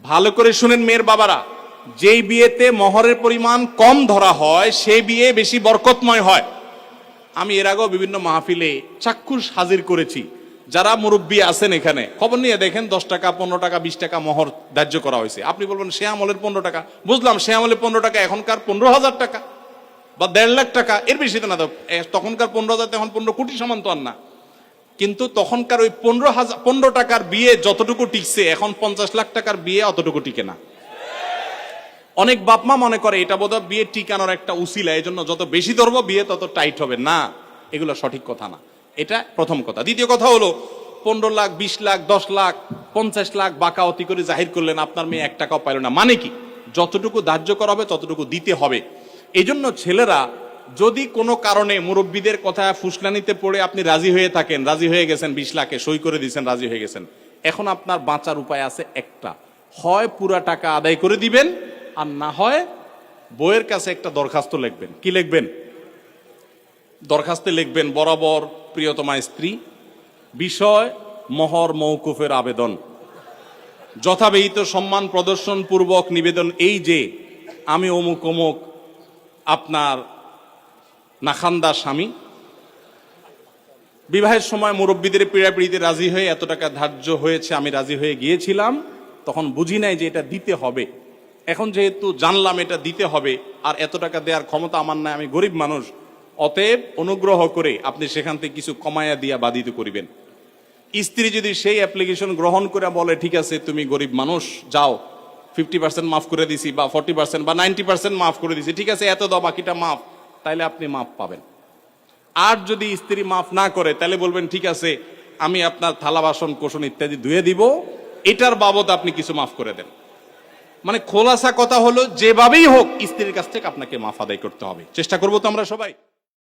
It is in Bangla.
ভালো করে শুনেন মেয়ের বাবারা, যেই বিয়েতে মহরের পরিমাণ কম ধরা হয় সেই বিয়ে বেশি বরকতময় হয়। আমি এর আগেও বিভিন্ন মাহফিলে চাক্ষুষ হাজির করেছি। যারা মুরব্বী আছেন এখানে খবর নিয়ে দেখেন, 10 টাকা 15 টাকা 20 টাকা মহর ধার্য করা হয়েছে। আপনি বলবেন সে আমলের 15 টাকা, বুঝলাম সে আমলের 15 টাকা, এখনকার 15,000 টাকা বা 1.5 লাখ টাকা, এর বেশি তো না। তখনকার 15,000 এখন 15 কোটি সমান তো আর না। কিন্তু তখনকার ওই 15 টাকার বিয়ে যতটুকু টিকছে, এখন 50 লাখ টাকার বিয়ে অতটুকু টিকে না। অনেক বাপমা মনে করে এটা বোধহয় বিয়ে টিকানোর একটা উসিলা, এই জন্য যত বেশি ধরবো বিয়ে তত টাইট হবে। না, এগুলো সঠিক কথা না। এটা প্রথম কথা। দ্বিতীয় কথা হলো 15 লাখ 20 লাখ 10 লাখ 50 লাখ বাকাওয়াতি করে জাহির করলেন, আপনার মেয়ে 1 টাকাও পাইল না। মানে কি? যতটুকু ধার্য করা হবে ততটুকু দিতে হবে। এই জন্য ছেলেরা যদি কোনো কারণে মুরব্বীদের কথা ফুসলানিতে পড়ে আপনি রাজি হয়ে থাকেন, রাজি হয়ে গেছেন 20 লাখে সই করে দিয়েছেন, রাজি হয়ে গেছেন, এখন আপনার বাঁচার উপায় আছে একটা, হয় পুরা টাকা আদায় করে দিবেন, আর না হয় বইয়ের কাছে একটা দরখাস্ত লিখবেন। কি লিখবেন? দরখাস্তে লিখবেন, বরাবর প্রিয়তমা স্ত্রী, বিষয় মোহর মওকুফের আবেদন, যথাবিহিত সম্মান প্রদর্শন পূর্বক নিবেদন এই যে আমি অমুক অমুক আপনার নাখান্দা স্বামী, বিবাহের সময় মুরব্বীদের পীড়াপিড়িতে রাজি হয়ে এত টাকা ধার্য হয়েছে, আমি রাজি হয়ে গিয়েছিলাম, তখন বুঝি নাই যে এটা দিতে হবে। এখন যেহেতু জানলাম এটা দিতে হবে, আর এত টাকা দেওয়ার ক্ষমতা আমার নাই, আমি গরিব মানুষ, অতএব অনুগ্রহ করে আপনি সেখান থেকে কিছু কমায়া দিয়া বাধিত করিবেন। স্ত্রী যদি সেই অ্যাপ্লিকেশন গ্রহণ করে বলে ঠিক আছে তুমি গরিব মানুষ, যাও 50% মাফ করে দিছি, বা 40% বা 90% মাফ করে দিছি, ঠিক আছে এত দাও বাকিটা মাফ, তাইলে আপনি মাফ পাবেন। আর যদি স্ত্রী মাফ না করে, তাহলে বলবেন ঠিক আছে আমি আপনার থালা বাসন কোসন ইত্যাদি ধুয়ে দিব, এটার বাবদ আপনি কিছু মাফ করে দেন। মানে খোলাসা কথা হলো যেভাবেই হোক স্ত্রীর কাছ থেকে আপনাকে মাফ আদায় করতে হবে। চেষ্টা করবো তো আমরা সবাই।